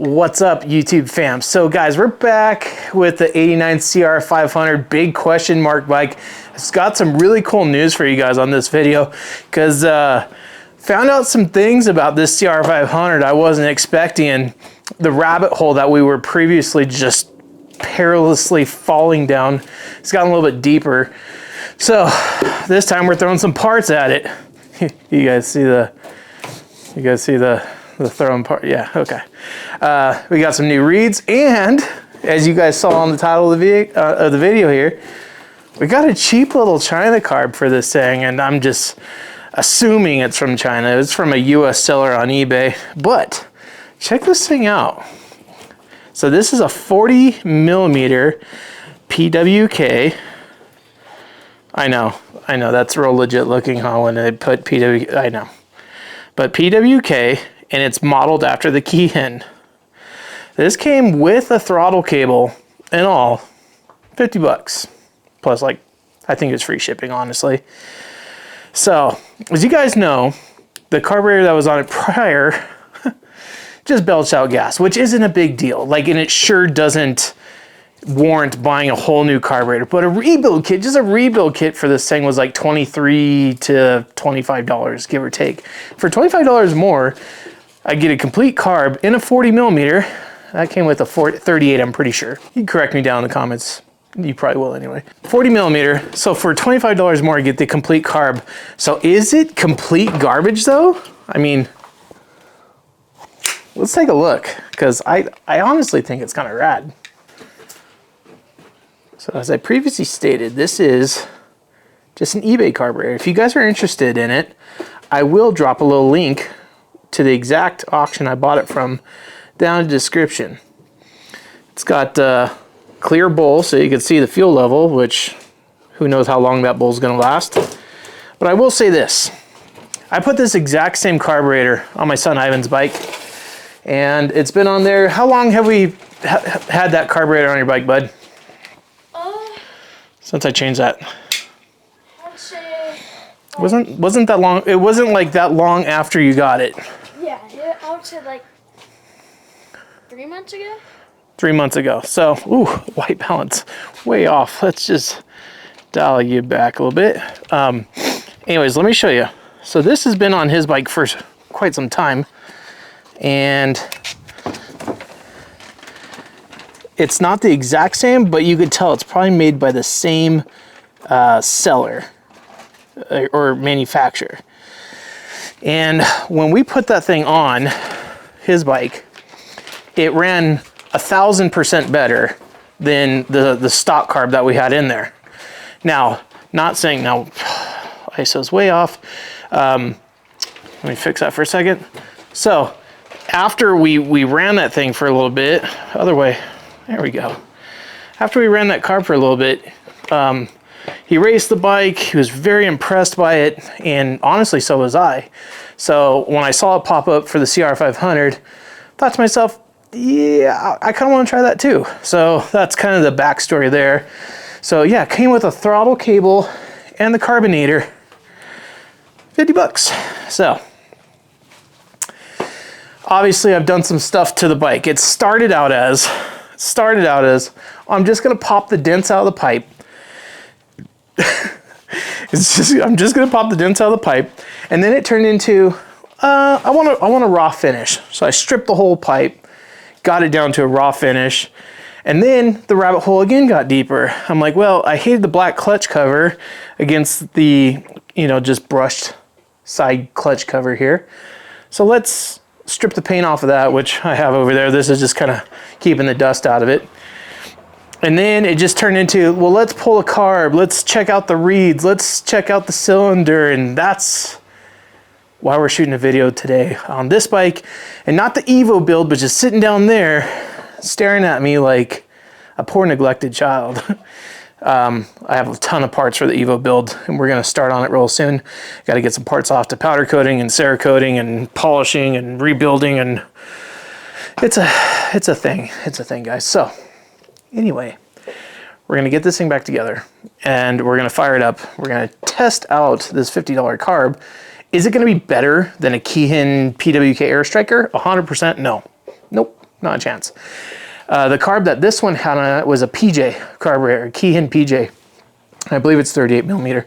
What's up, YouTube fam? So guys, we're back with the 89 CR500 big question mark bike. It's got some really cool news for you guys on this video because found out some things about this CR500 I wasn't expecting. The rabbit hole that we were previously just perilously falling down, it's gotten a little bit deeper. So this time we're throwing some parts at it. You guys see the throwing part? Yeah, okay. We got some new reeds, and as you guys saw on the title of the video here, we got a cheap little China carb for this thing, and I'm just assuming it's from China. It's from a US seller on eBay, but check this thing out. So this is a 40 millimeter PWK. I know, that's real legit looking, huh, when they put PWK, I know. But PWK, and it's modeled after the Keihin. This came with a throttle cable and all, 50 bucks. Plus, like, I think it's free shipping, honestly. So, as you guys know, the carburetor that was on it prior just belched out gas, which isn't a big deal. Like, and it sure doesn't warrant buying a whole new carburetor. But a rebuild kit, just a rebuild kit for this thing was like $23 to $25, give or take. For $25 more, I get a complete carb in a 40 millimeter. That came with a 38, I'm pretty sure. You can correct me down in the comments. You probably will anyway. 40 millimeter. So for $25 more, I get the complete carb. So is it complete garbage though? I mean, let's take a look, because I honestly think it's kind of rad. So as I previously stated, this is just an eBay carburetor. If you guys are interested in it, I will drop a little link to the exact auction I bought it from down in the description. It's got a clear bowl so you can see the fuel level, which who knows how long that bowl is going to last. But I will say this. I put this exact same carburetor on my son Ivan's bike, and it's been on there. How long have we had that carburetor on your bike, bud? Since I changed that. I'd say... Wasn't that long? It wasn't like that long after you got it. Yeah, I would say like 3 months ago. 3 months ago. So, ooh, white balance, way off. Let's just dial you back a little bit. Anyways, let me show you. So this has been on his bike for quite some time, and it's not the exact same, but you could tell it's probably made by the same seller or manufacturer. And when we put that thing on his bike, it ran 1,000% better than the stock carb that we had in there. Now, not saying now ISO's way off. Let me fix that for a second. So after we ran that thing for a little bit, other way, there we go. After we ran that carb for a little bit, he raced the bike. He was very impressed by it, and honestly, so was I. So when I saw it pop up for the CR500, thought to myself, yeah, I kind of want to try that too. So that's kind of the backstory there. So yeah, it came with a throttle cable and the carbonator, 50 bucks. So obviously I've done some stuff to the bike. It started out as I'm just gonna pop the dents out of the pipe. I'm just gonna pop the dents out of the pipe, and then it turned into I want a raw finish. So I stripped the whole pipe, got it down to a raw finish, and then the rabbit hole again got deeper. I'm like, well, I hated the black clutch cover against the, you know, just brushed side clutch cover here. So let's strip the paint off of that, which I have over there. This is just kind of keeping the dust out of it. And then it just turned into, well, let's pull a carb. Let's check out the reeds. Let's check out the cylinder. And that's why we're shooting a video today on this bike, and not the Evo build, but just sitting down there staring at me like a poor neglected child. I have a ton of parts for the Evo build, and we're going to start on it real soon. Got to get some parts off to powder coating and Cerakoting and polishing and rebuilding, and it's a thing, guys. So anyway, we're going to get this thing back together, and we're going to fire it up. We're going to test out this $50 carb. Is it going to be better than a Keihin PWK Air Striker? 100% no. Nope. not a chance. The carb that this one had on it was a PJ carburetor, Keyhin PJ. I believe it's 38 millimeter.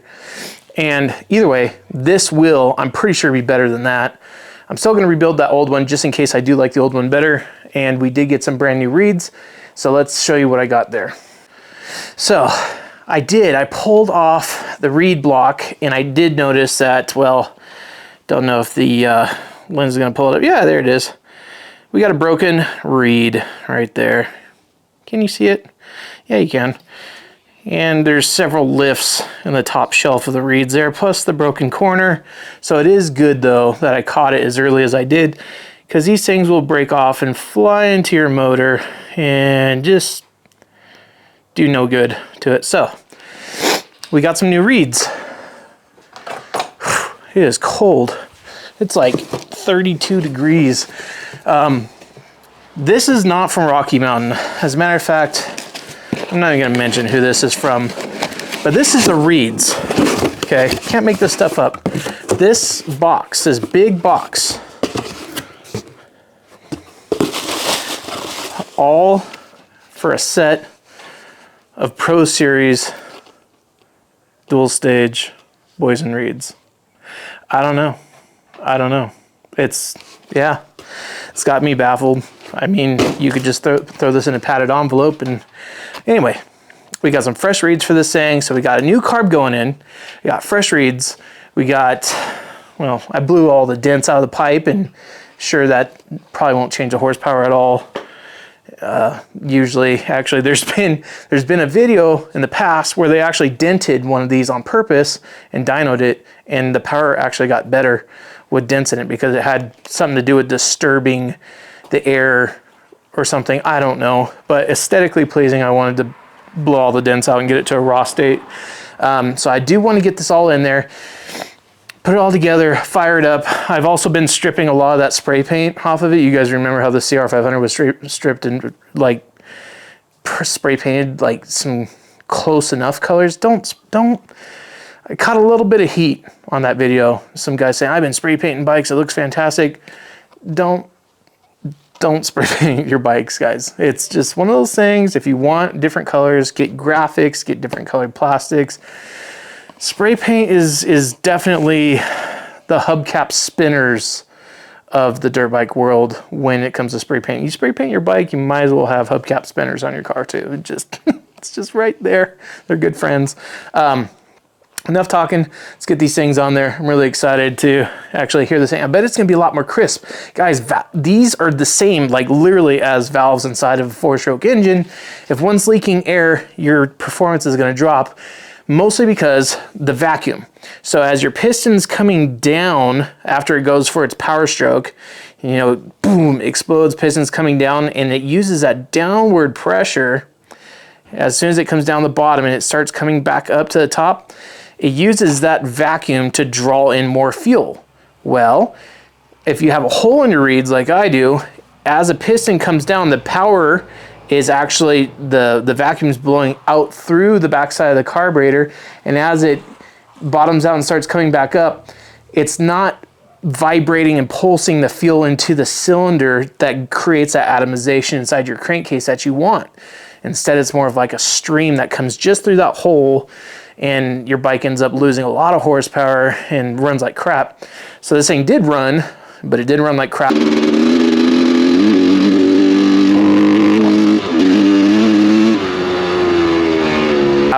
And either way, this will, I'm pretty sure, be better than that. I'm still going to rebuild that old one just in case I do like the old one better. And we did get some brand new reeds. So let's show you what I got there. So I pulled off the reed block, and I did notice that, well, don't know if the lens is going to pull it up. Yeah, there it is. We got a broken reed right there. Can you see it? Yeah, you can. And there's several lifts in the top shelf of the reeds there, plus the broken corner. So it is good, though, that I caught it as early as I did, because these things will break off and fly into your motor and just do no good to it. So we got some new reeds. It is cold. It's like 32 degrees. This is not from Rocky Mountain. As a matter of fact, I'm not even gonna mention who this is from, but this is the reeds, okay? Can't make this stuff up. This box, this big box, all for a set of Pro Series dual stage boys and reeds. I don't know. It's got me baffled. I mean, you could just throw this in a padded envelope. And anyway, we got some fresh reeds for this thing. So we got a new carb going in. We got fresh reeds. We got, well, I blew all the dents out of the pipe, and sure, that probably won't change the horsepower at all. Usually, actually, there's been a video in the past where they actually dented one of these on purpose and dynoed it, and the power actually got better with dents in it because it had something to do with disturbing the air or something. I don't know, but aesthetically pleasing, I wanted to blow all the dents out and get it to a raw state. So I do want to get this all in there, put it all together, fire it up. I've also been stripping a lot of that spray paint off of it. You guys remember how the CR500 was stripped and like spray painted like some close enough colors. Don't. I caught a little bit of heat on that video. Some guys saying, I've been spray painting bikes, it looks fantastic. Don't spray paint your bikes, guys. It's just one of those things. If you want different colors, get graphics, get different colored plastics. Spray paint is definitely the hubcap spinners of the dirt bike world when it comes to spray paint. You spray paint your bike, you might as well have hubcap spinners on your car too. It's just right there. They're good friends. Enough talking. Let's get these things on there. I'm really excited to actually hear this thing. I bet it's gonna be a lot more crisp. Guys, these are the same, like literally, as valves inside of a 4-stroke engine. If one's leaking air, your performance is gonna drop, mostly because the vacuum. So as your piston's coming down after it goes for its power stroke, you know, boom, explodes, piston's coming down, and it uses that downward pressure. As soon as it comes down the bottom and it starts coming back up to the top, it uses that vacuum to draw in more fuel. Well, if you have a hole in your reeds like I do, as a piston comes down, the power is actually, the vacuum is blowing out through the backside of the carburetor, and as it bottoms out and starts coming back up, it's not vibrating and pulsing the fuel into the cylinder that creates that atomization inside your crankcase that you want. Instead, it's more of like a stream that comes just through that hole, and your bike ends up losing a lot of horsepower and runs like crap. So this thing did run, but it didn't run like crap.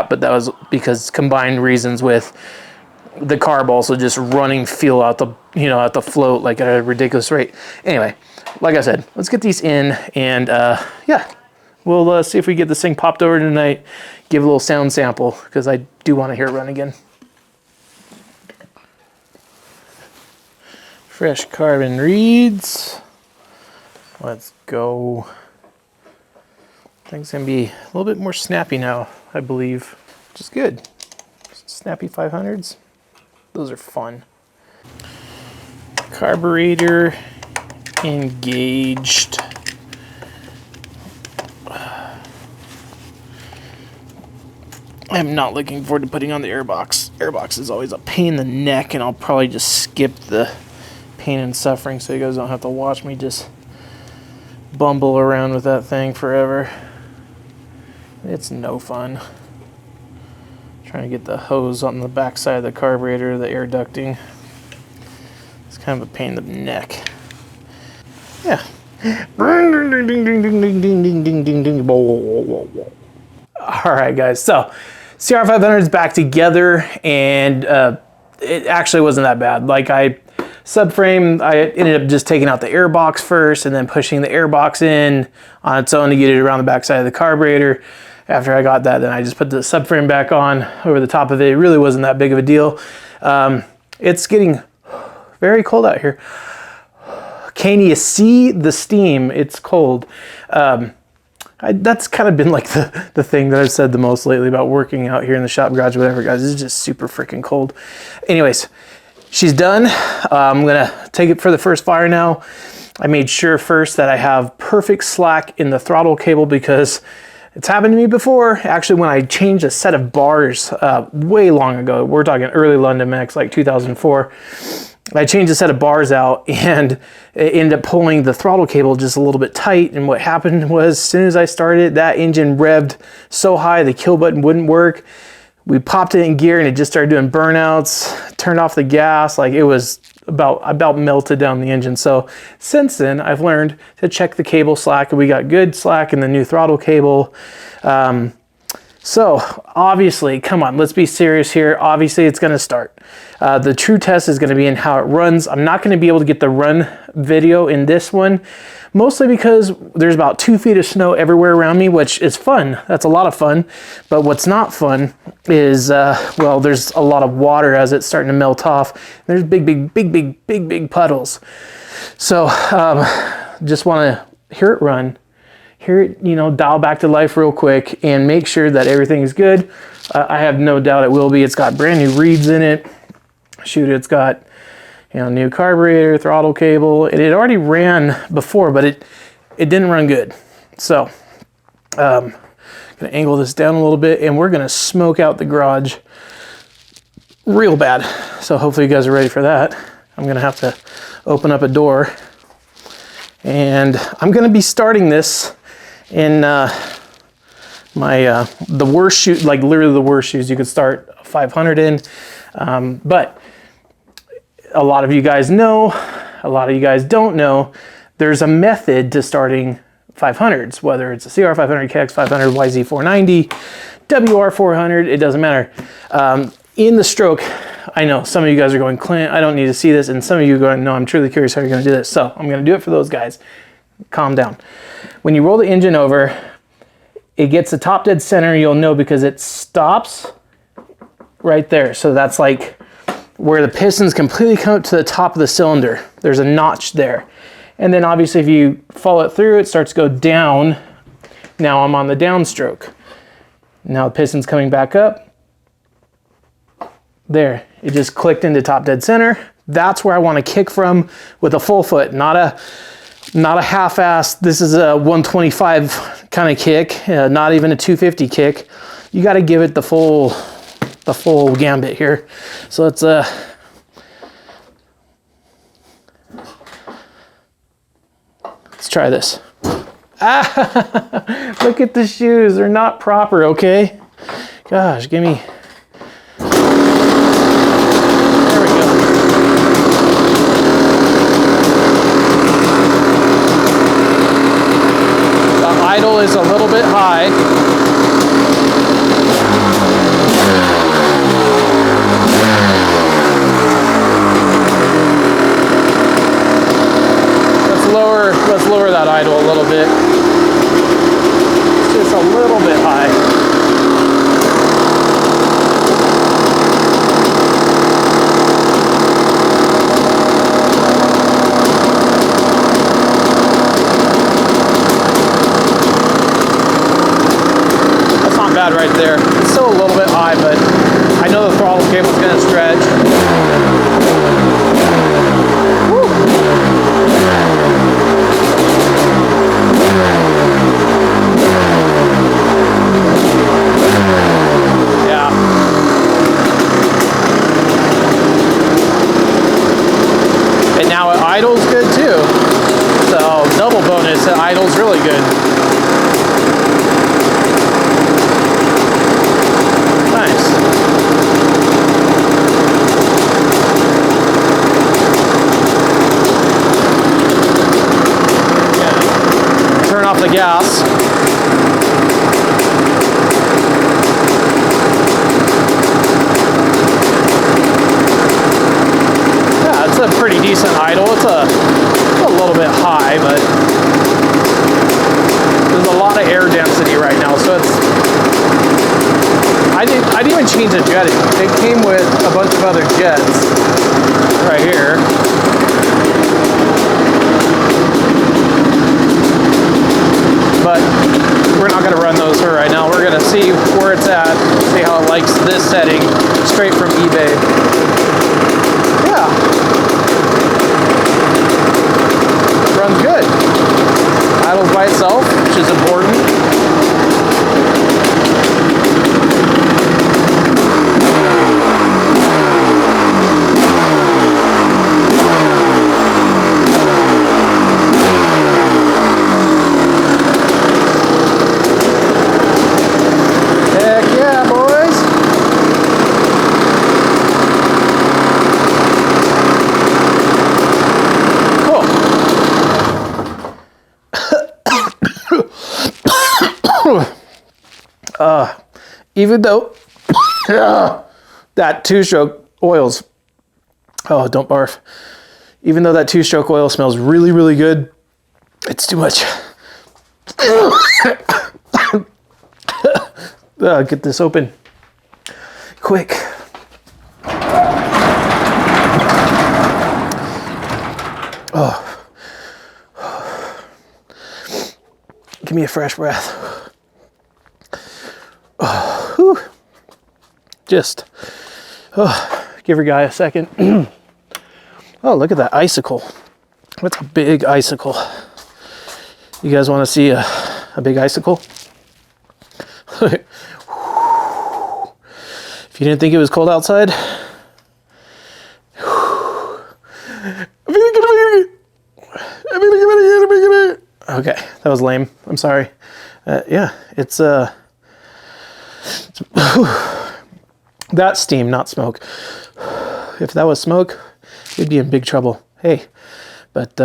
But that was because combined reasons with the carb also just running fuel out the, at the float like at a ridiculous rate. Anyway, like I said, let's get these in, and yeah. We'll see if we get this thing popped over tonight, give a little sound sample, because I do want to hear it run again. Fresh carbon reeds. Let's go. Things can be a little bit more snappy now, I believe, which is good. Snappy 500s. Those are fun. Carburetor engaged. I'm not looking forward to putting on the airbox. Airbox is always a pain in the neck, and I'll probably just skip the pain and suffering so you guys don't have to watch me just bumble around with that thing forever. It's no fun. Trying to get the hose on the back side of the carburetor, the air ducting. It's kind of a pain in the neck. Yeah. All right, guys. So CR500 is back together, and it actually wasn't that bad. Like subframe, I ended up just taking out the air box first and then pushing the air box in on its own to get it around the back side of the carburetor. After I got that, then I just put the subframe back on over the top of it. It really wasn't that big of a deal. It's getting very cold out here. Can you see the steam? It's cold. That's kind of been like the thing that I've said the most lately about working out here in the shop garage, whatever, guys. It's just super freaking cold. Anyways, she's done. I'm gonna take it for the first fire now. I made sure first that I have perfect slack in the throttle cable because it's happened to me before. Actually, when I changed a set of bars way long ago, we're talking early London Mix, like 2004, I changed a set of bars out and it ended up pulling the throttle cable just a little bit tight. And what happened was, as soon as I started, that engine revved so high the kill button wouldn't work. We popped it in gear and it just started doing burnouts, turned off the gas. Like it was about melted down the engine. So since then, I've learned to check the cable slack, and we got good slack in the new throttle cable. So obviously, come on, let's be serious here. Obviously, it's going to start. The true test is going to be in how it runs. I'm not going to be able to get the run video in this one, mostly because there's about 2 feet of snow everywhere around me, which is fun. That's a lot of fun. But what's not fun is, well, there's a lot of water as it's starting to melt off. There's big puddles. So just want to hear it run. Hear it, dial back to life real quick and make sure that everything is good. I have no doubt it will be. It's got brand new reeds in it. Shoot, it's got, new carburetor, throttle cable. It had already ran before, but it didn't run good. So, gonna angle this down a little bit, and we're gonna smoke out the garage real bad. So hopefully you guys are ready for that. I'm gonna have to open up a door, and I'm gonna be starting this in the worst shoe, like literally the worst shoes you could start a 500 in. But a lot of you guys know, a lot of you guys don't know, there's a method to starting 500s, whether it's a CR500, KX500, YZ490, WR400, it doesn't matter. In the stroke, I know some of you guys are going, Clint, I don't need to see this. And some of you are going, no, I'm truly curious how you're gonna do this. So I'm gonna do it for those guys. Calm down. When you roll the engine over, it gets the top dead center, you'll know because it stops right there. So that's like where the pistons completely come up to the top of the cylinder. There's a notch there. And then obviously if you follow it through, it starts to go down. Now I'm on the downstroke. Now the piston's coming back up. There, it just clicked into top dead center. That's where I want to kick from with a full foot, not a half-ass, this is a 125 kind of kick, not even a 250 kick. You got to give it the full gambit here. So let's try this. Ah, look at the shoes, they're not proper, okay? Gosh, give me. Idle is a little bit high. Let's lower that idle a little bit. It's just a little bit high. Bad right there. It's still a little bit high, but I know the throttle cable's going to stretch. Woo. Yeah. And now it idles good too. So double bonus, it idles really good. Nice. Yeah. Turn off the gas. Yeah, it's a pretty decent idle. It's a little bit high, but there's a lot of air density right now, so it's. I didn't even change the jetting. It came with a bunch of other jets right here. But we're not going to run those for right now. We're going to see where it's at, see how it likes this setting straight from eBay. Yeah. Runs good. Idles by itself, which is important. Heck yeah, boys. Even though that two-stroke oils, oh, don't barf. Even though that two-stroke oil smells really, really good, it's too much. Get this open quick. Oh. Give me a fresh breath. Oh, whew. Just give your guy a second. Oh, look at that icicle. That's a big icicle. You guys want to see a big icicle? If you didn't think it was cold outside, okay, that was lame. I'm sorry. Yeah, it's that's steam, not smoke. If that was smoke, we'd be in big trouble. Hey, but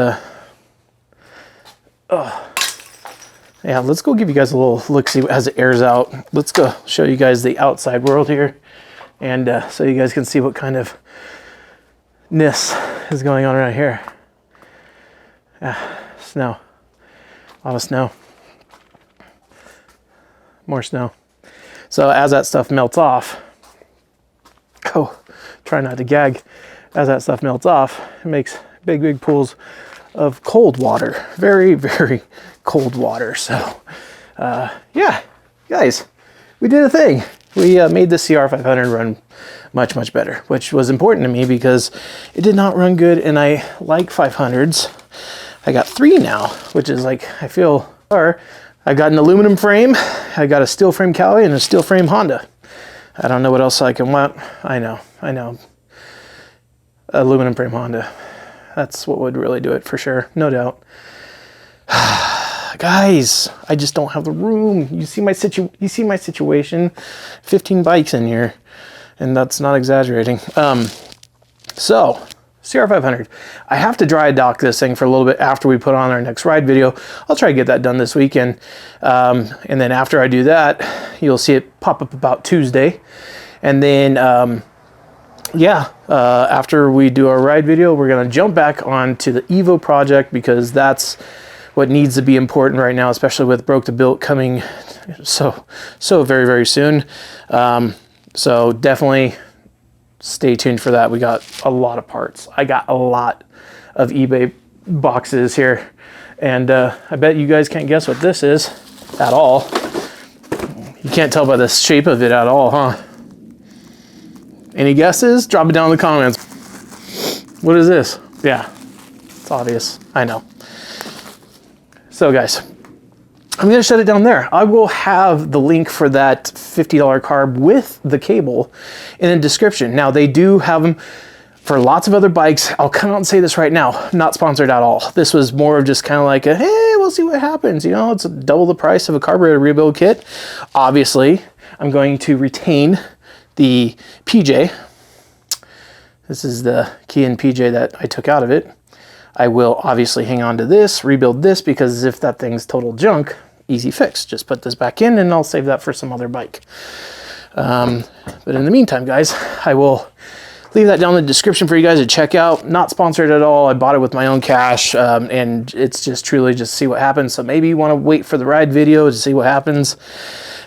yeah, let's go give you guys a little look-see as it airs out. Let's go show you guys the outside world here, and so you guys can see what kind of ness is going on right here. Yeah, snow, a lot of snow, more snow. So as that stuff melts off, oh, try not to gag. As that stuff melts off, it makes big, big pools of cold water. Very, very cold water. So, yeah, guys, we did a thing. We made the CR500 run much, much better, which was important to me because it did not run good, and I like 500s. I got 3 now, which is like, I feel, I got an aluminum frame, I got a steel frame Cali, and a steel frame Honda. I don't know what else I can want. I know. Aluminum frame Honda. That's what would really do it for sure, no doubt. Guys, I just don't have the room. You see my situation. 15 bikes in here, and that's not exaggerating. So CR500. I have to dry dock this thing for a little bit after we put on our next ride video. I'll try to get that done this weekend. And then after I do that, you'll see it pop up about Tuesday. And then, after we do our ride video, we're going to jump back onto the Evo project because that's what needs to be important right now, especially with Broke to Built coming so very, very soon. So definitely stay tuned for that. We got a lot of parts. I got a lot of eBay boxes here, and I bet you guys can't guess what this is at all. You can't tell by the shape of it at all, huh? Any guesses? Drop it down in the comments. What is this? Yeah, it's obvious. I know. So guys, I'm gonna shut it down there. I will have the link for that $50 carb with the cable in the description. Now they do have them For lots of other bikes, I'll come out and say this right now, not sponsored at all. This was more of just kind of like a, hey, we'll see what happens. You know, it's double the price of a carburetor rebuild kit. Obviously, I'm going to retain the PJ. This is the Kian PJ that I took out of it. I will obviously hang on to this, rebuild this, because if that thing's total junk, easy fix. Just put this back in and I'll save that for some other bike. But in the meantime, guys, I will leave that down in the description for you guys to check out. Not sponsored at all. I bought it with my own cash, and it's just truly just see what happens. So maybe you want to wait for the ride video to see what happens.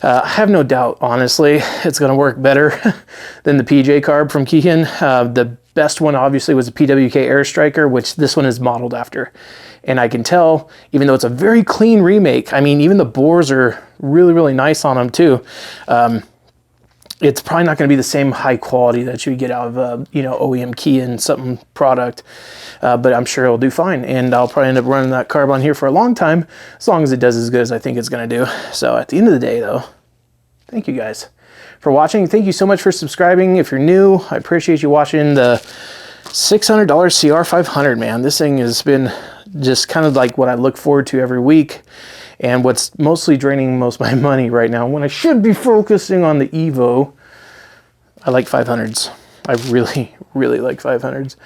I have no doubt, honestly, it's going to work better than the PJ carb from Kian. The best one, obviously, was the PWK Air Striker, which this one is modeled after. And I can tell, even though it's a very clean remake, I mean, even the bores are really, really nice on them, too. It's probably not going to be the same high quality that you get out of, you know, OEM Kian something product, but I'm sure it'll do fine. And I'll probably end up running that carb on here for a long time, as long as it does as good as I think it's going to do. So at the end of the day, though, thank you guys for watching. Thank you so much for subscribing. If you're new, I appreciate you watching the $600 CR500, man. This thing has been just kind of like what I look forward to every week. And what's mostly draining most of my money right now, when I should be focusing on the Evo, I like 500s. I really, really like 500s.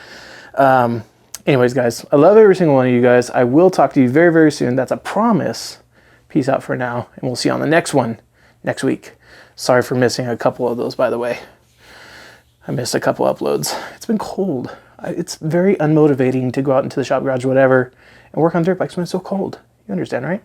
Anyways, guys, I love every single one of you guys. I will talk to you very, very soon. That's a promise. Peace out for now, and we'll see you on the next one next week. Sorry for missing a couple of those, by the way. I missed a couple uploads. It's been cold. It's very unmotivating to go out into the shop garage, whatever, and work on dirt bikes when it's so cold. You understand, right?